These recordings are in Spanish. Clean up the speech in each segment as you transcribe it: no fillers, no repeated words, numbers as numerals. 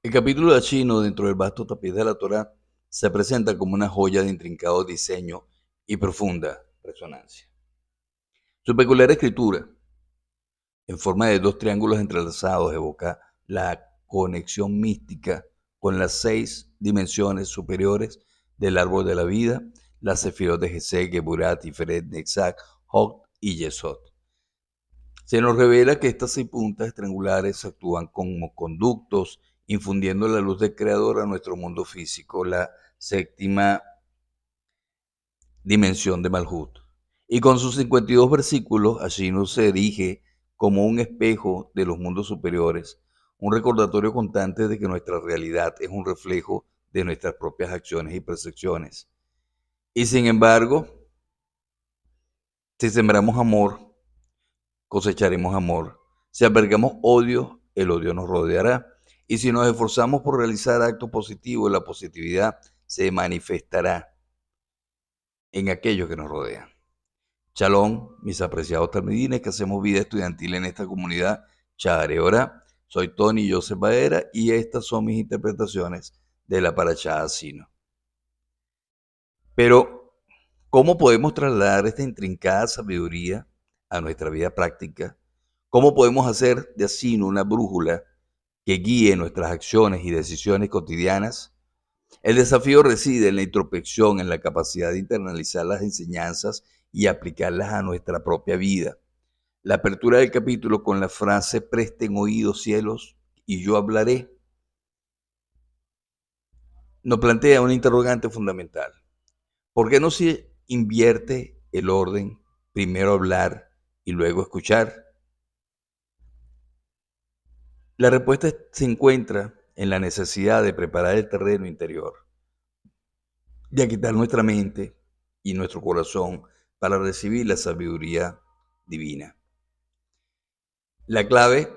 El capítulo de Chino dentro del vasto tapiz de la Torá se presenta como una joya de intrincado diseño y profunda resonancia. Su peculiar escritura, en forma de dos triángulos entrelazados, evoca la conexión mística con las 6 dimensiones superiores del árbol de la vida, las sefirot de Gesed, Geburat, Tiferet, Netzach, Hod y Yesod. Se nos revela que estas 6 puntas triangulares actúan como conductos, infundiendo la luz del Creador a nuestro mundo físico, la séptima dimensión de Malhut. Y con sus 52 versículos, Ashinu se erige como un espejo de los mundos superiores, un recordatorio constante de que nuestra realidad es un reflejo de nuestras propias acciones y percepciones. Y sin embargo, si sembramos amor, cosecharemos amor. Si albergamos odio, el odio nos rodeará. Y si nos esforzamos por realizar actos positivos, la positividad se manifestará en aquellos que nos rodean. Shalom, mis apreciados talmidines que hacemos vida estudiantil en esta comunidad. Share Ora. Soy Tony Joseph Baera y estas son mis interpretaciones de la Parashá Sino. Pero, ¿cómo podemos trasladar esta intrincada sabiduría a nuestra vida práctica? ¿Cómo podemos hacer de Asino una brújula que guíe nuestras acciones y decisiones cotidianas? El desafío reside en la introspección, en la capacidad de internalizar las enseñanzas y aplicarlas a nuestra propia vida. La apertura del capítulo con la frase "presten oídos cielos y yo hablaré" nos plantea una interrogante fundamental. ¿Por qué no se invierte el orden, primero hablar y luego escuchar? La respuesta se encuentra en la necesidad de preparar el terreno interior, de aquietar nuestra mente y nuestro corazón para recibir la sabiduría divina. La clave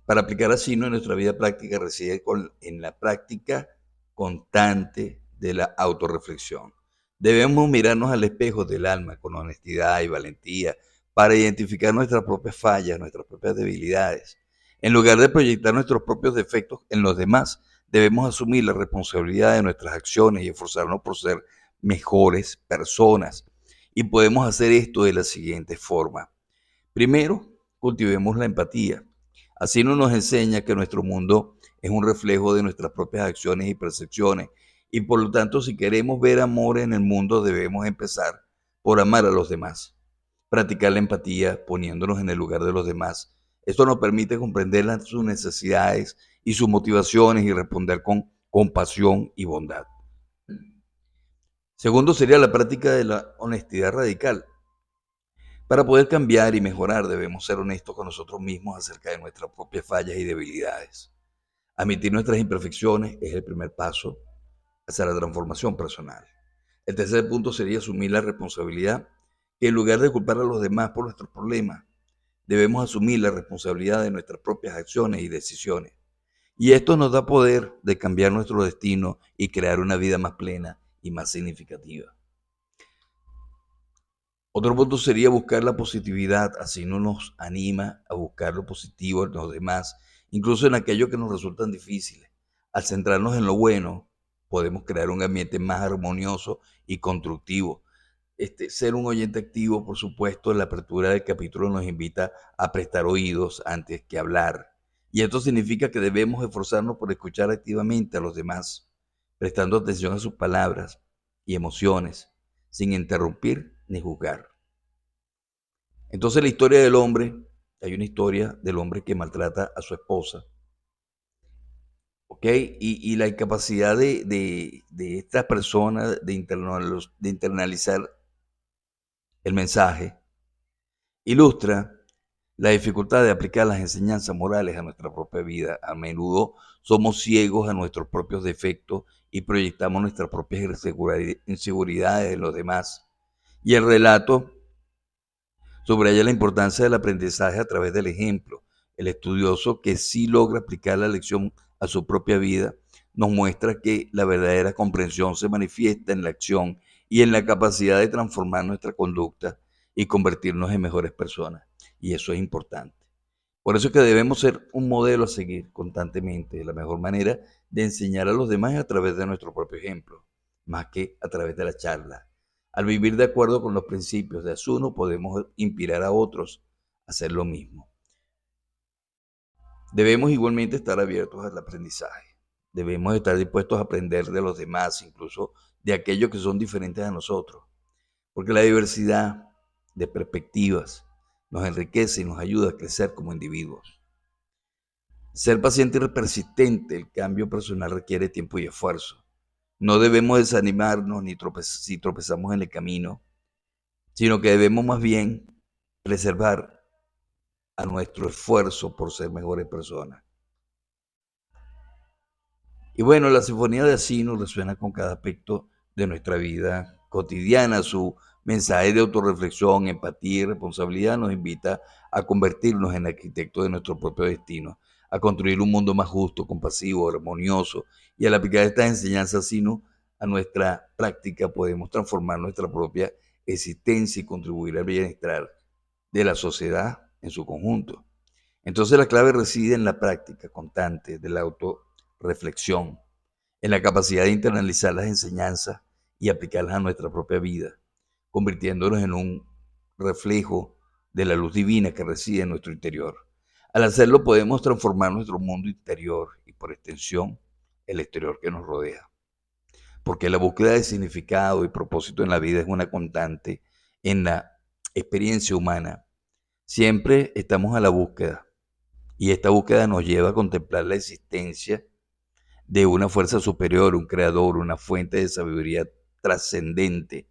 para aplicar así en nuestra vida práctica reside en la práctica constante de la autorreflexión. Debemos mirarnos al espejo del alma con honestidad y valentía para identificar nuestras propias fallas, nuestras propias debilidades. En lugar de proyectar nuestros propios defectos en los demás, debemos asumir la responsabilidad de nuestras acciones y esforzarnos por ser mejores personas. Y podemos hacer esto de la siguiente forma. Primero, cultivemos la empatía. Así nos enseña que nuestro mundo es un reflejo de nuestras propias acciones y percepciones. Y por lo tanto, si queremos ver amor en el mundo, debemos empezar por amar a los demás. Practicar la empatía poniéndonos en el lugar de los demás. Esto nos permite comprender sus necesidades y sus motivaciones y responder con compasión y bondad. Segundo sería la práctica de la honestidad radical. Para poder cambiar y mejorar debemos ser honestos con nosotros mismos acerca de nuestras propias fallas y debilidades. Admitir nuestras imperfecciones es el primer paso hacia la transformación personal. El tercer punto sería asumir la responsabilidad, que en lugar de culpar a los demás por nuestros problemas, debemos asumir la responsabilidad de nuestras propias acciones y decisiones. Y esto nos da poder de cambiar nuestro destino y crear una vida más plena y más significativa. Otro punto sería buscar la positividad, así no nos anima a buscar lo positivo en los demás, incluso en aquellos que nos resultan difíciles. Al centrarnos en lo bueno, podemos crear un ambiente más armonioso y constructivo. Ser un oyente activo, por supuesto, en la apertura del capítulo nos invita a prestar oídos antes que hablar. Y esto significa que debemos esforzarnos por escuchar activamente a los demás, prestando atención a sus palabras y emociones, sin interrumpir ni juzgar. Entonces la historia del hombre, hay una historia del hombre que maltrata a su esposa, ¿ok? Y la incapacidad de esta persona de internalizar el mensaje ilustra la dificultad de aplicar las enseñanzas morales a nuestra propia vida. A menudo somos ciegos a nuestros propios defectos y proyectamos nuestras propias inseguridades en los demás. Y el relato subraya la importancia del aprendizaje a través del ejemplo. El estudioso que sí logra aplicar la lección a su propia vida nos muestra que la verdadera comprensión se manifiesta en la acción y en la capacidad de transformar nuestra conducta y convertirnos en mejores personas. Y eso es importante. Por eso es que debemos ser un modelo a seguir constantemente. La mejor manera de enseñar a los demás es a través de nuestro propio ejemplo, más que a través de la charla. Al vivir de acuerdo con los principios de Asuno, podemos inspirar a otros a hacer lo mismo. Debemos igualmente estar abiertos al aprendizaje. Debemos estar dispuestos a aprender de los demás, incluso de aquellos que son diferentes a nosotros. Porque la diversidad de perspectivas nos enriquece y nos ayuda a crecer como individuos. Ser paciente y persistente, el cambio personal requiere tiempo y esfuerzo. No debemos desanimarnos ni si tropezamos en el camino, sino que debemos más bien preservar a nuestro esfuerzo por ser mejores personas. Y bueno, la Sinfonía de Asino resuena con cada aspecto de nuestra vida cotidiana. Su mensaje de autorreflexión, empatía y responsabilidad nos invita a convertirnos en arquitectos de nuestro propio destino, a construir un mundo más justo, compasivo, armonioso. Y al aplicar estas enseñanzas Asino a nuestra práctica, podemos transformar nuestra propia existencia y contribuir al bienestar de la sociedad en su conjunto. Entonces la clave reside en la práctica constante de la autorreflexión, en la capacidad de internalizar las enseñanzas y aplicarlas a nuestra propia vida, convirtiéndonos en un reflejo de la luz divina que reside en nuestro interior. Al hacerlo podemos transformar nuestro mundo interior y por extensión el exterior que nos rodea. Porque la búsqueda de significado y propósito en la vida es una constante en la experiencia humana. Siempre estamos a la búsqueda y esta búsqueda nos lleva a contemplar la existencia de una fuerza superior, un creador, una fuente de sabiduría trascendente.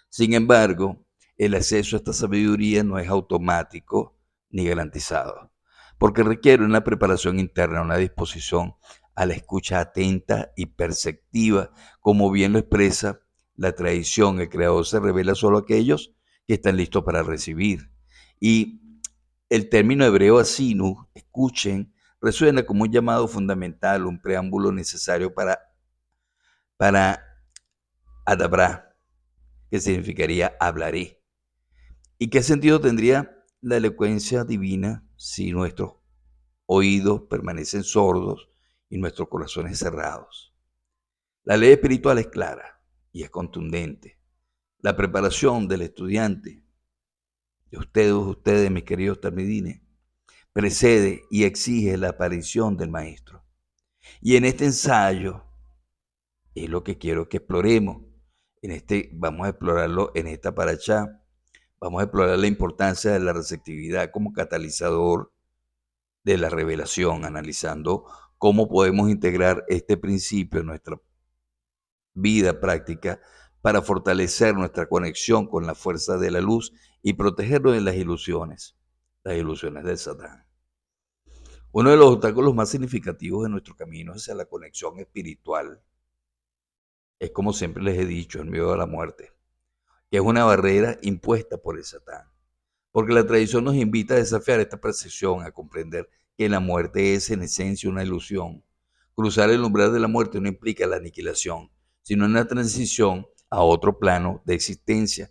Sin embargo, el acceso a esta sabiduría no es automático ni garantizado, porque requiere una preparación interna, una disposición a la escucha atenta y perceptiva, como bien lo expresa la tradición. El creador se revela solo a aquellos que están listos para recibir. Y el término hebreo asinu, escuchen, resuena como un llamado fundamental, un preámbulo necesario para adabra, que significaría hablaré. ¿Y qué sentido tendría la elocuencia divina si nuestros oídos permanecen sordos y nuestros corazones cerrados? La ley espiritual es clara y es contundente. La preparación del estudiante, de ustedes, mis queridos talmidines, precede y exige la aparición del maestro. Y en este ensayo es lo que quiero que exploremos. Vamos a explorarlo en esta paracha. Vamos a explorar la importancia de la receptividad como catalizador de la revelación, analizando cómo podemos integrar este principio en nuestra vida práctica para fortalecer nuestra conexión con la fuerza de la luz y protegernos de las ilusiones del Satán. Uno de los obstáculos más significativos de nuestro camino hacia la conexión espiritual es, como siempre les he dicho, el miedo a la muerte, que es una barrera impuesta por el Satán. Porque la tradición nos invita a desafiar esta percepción, a comprender que la muerte es en esencia una ilusión. Cruzar el umbral de la muerte no implica la aniquilación, sino una transición a otro plano de existencia,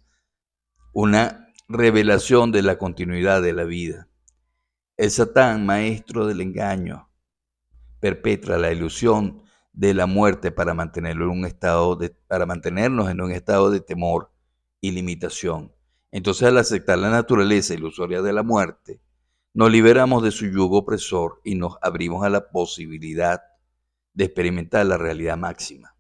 una revelación de la continuidad de la vida. El Satán, maestro del engaño, perpetra la ilusión de la muerte para mantenernos en un estado de temor y limitación. Entonces, al aceptar la naturaleza ilusoria de la muerte, nos liberamos de su yugo opresor y nos abrimos a la posibilidad de experimentar la realidad máxima.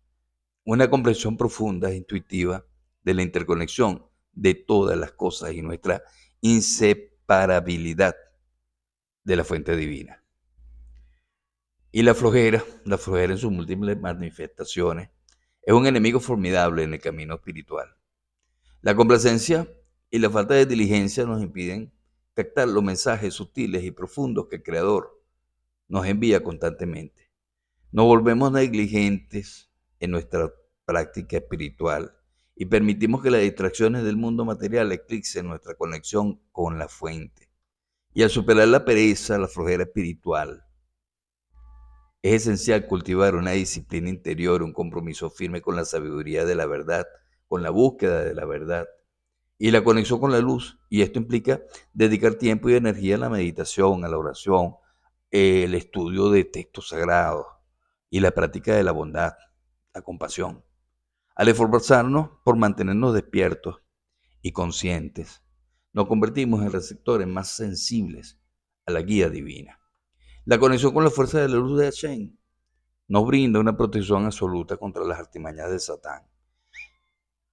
Una comprensión profunda e intuitiva de la interconexión de todas las cosas y nuestra inseparabilidad de la fuente divina. Y la flojera en sus múltiples manifestaciones, es un enemigo formidable en el camino espiritual. La complacencia y la falta de diligencia nos impiden captar los mensajes sutiles y profundos que el Creador nos envía constantemente. Nos volvemos negligentes en nuestra práctica espiritual y permitimos que las distracciones del mundo material eclipsen nuestra conexión con la fuente. Y al superar la pereza, la flojera espiritual, es esencial cultivar una disciplina interior, un compromiso firme con la sabiduría de la verdad, con la búsqueda de la verdad y la conexión con la luz. Y esto implica dedicar tiempo y energía a la meditación, a la oración, el estudio de textos sagrados y la práctica de la bondad, la compasión. Al esforzarnos por mantenernos despiertos y conscientes, nos convertimos en receptores más sensibles a la guía divina. La conexión con la fuerza de la luz de Hashem nos brinda una protección absoluta contra las artimañas de Satán.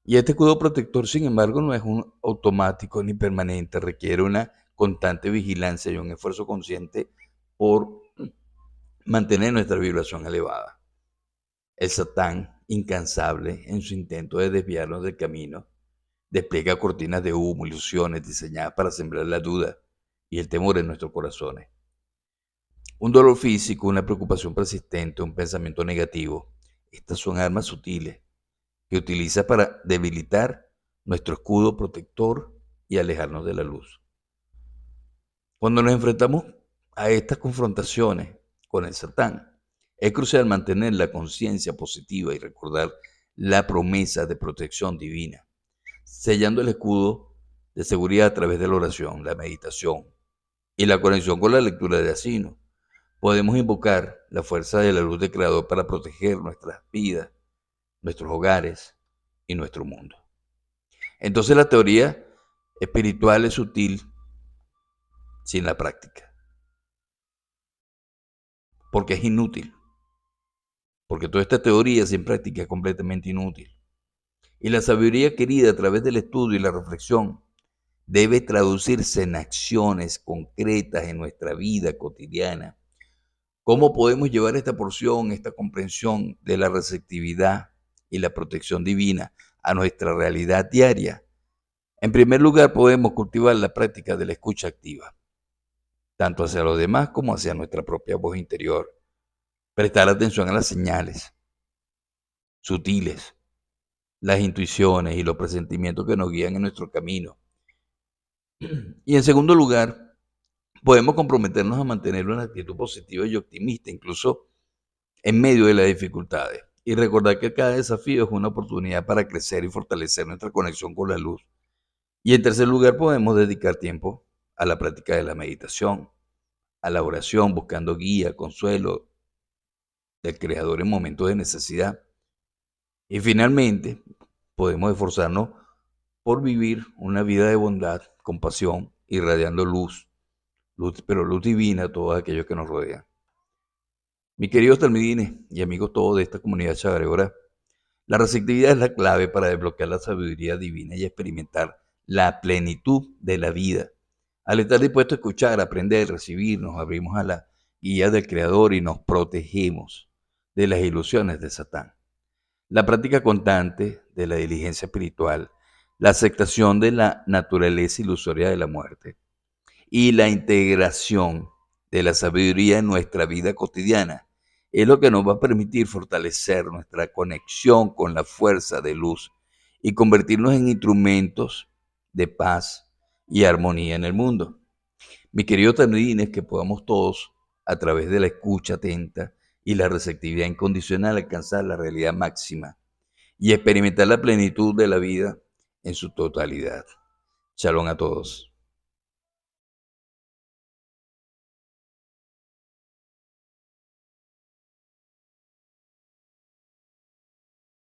Y este escudo protector, sin embargo, no es un automático ni permanente, requiere una constante vigilancia y un esfuerzo consciente por mantener nuestra vibración elevada. El Satán, incansable en su intento de desviarnos del camino, despliega cortinas de humo, ilusiones diseñadas para sembrar la duda y el temor en nuestros corazones. Un dolor físico, una preocupación persistente, un pensamiento negativo. Estas son armas sutiles que utiliza para debilitar nuestro escudo protector y alejarnos de la luz. Cuando nos enfrentamos a estas confrontaciones con el Satán, es crucial mantener la conciencia positiva y recordar la promesa de protección divina, sellando el escudo de seguridad a través de la oración, la meditación y la conexión con la lectura de Asino. Podemos invocar la fuerza de la luz del Creador para proteger nuestras vidas, nuestros hogares y nuestro mundo. Entonces la teoría espiritual es sutil sin la práctica, porque es inútil, porque toda esta teoría sin práctica es completamente inútil. Y la sabiduría querida a través del estudio y la reflexión debe traducirse en acciones concretas en nuestra vida cotidiana. ¿Cómo podemos llevar esta porción, esta comprensión de la receptividad y la protección divina a nuestra realidad diaria? En primer lugar, podemos cultivar la práctica de la escucha activa, tanto hacia los demás como hacia nuestra propia voz interior. Prestar atención a las señales sutiles, las intuiciones y los presentimientos que nos guían en nuestro camino. Y en segundo lugar, podemos comprometernos a mantener una actitud positiva y optimista, incluso en medio de las dificultades. Y recordar que cada desafío es una oportunidad para crecer y fortalecer nuestra conexión con la luz. Y en tercer lugar, podemos dedicar tiempo a la práctica de la meditación, a la oración, buscando guía, consuelo del Creador en momentos de necesidad. Y finalmente, podemos esforzarnos por vivir una vida de bondad, compasión, irradiando luz, pero luz divina a todos aquellos que nos rodean. Mis queridos talmidines y amigos todos de esta comunidad chagreora, la receptividad es la clave para desbloquear la sabiduría divina y experimentar la plenitud de la vida. Al estar dispuesto a escuchar, aprender, recibir, nos abrimos a la guía del Creador y nos protegemos de las ilusiones de Satán. La práctica constante de la diligencia espiritual, la aceptación de la naturaleza ilusoria de la muerte y la integración de la sabiduría en nuestra vida cotidiana es lo que nos va a permitir fortalecer nuestra conexión con la fuerza de luz y convertirnos en instrumentos de paz y armonía en el mundo. Mis queridos tamidines, que podamos todos, a través de la escucha atenta y la receptividad incondicional, alcanzar la realidad máxima y experimentar la plenitud de la vida en su totalidad. Shalom a todos.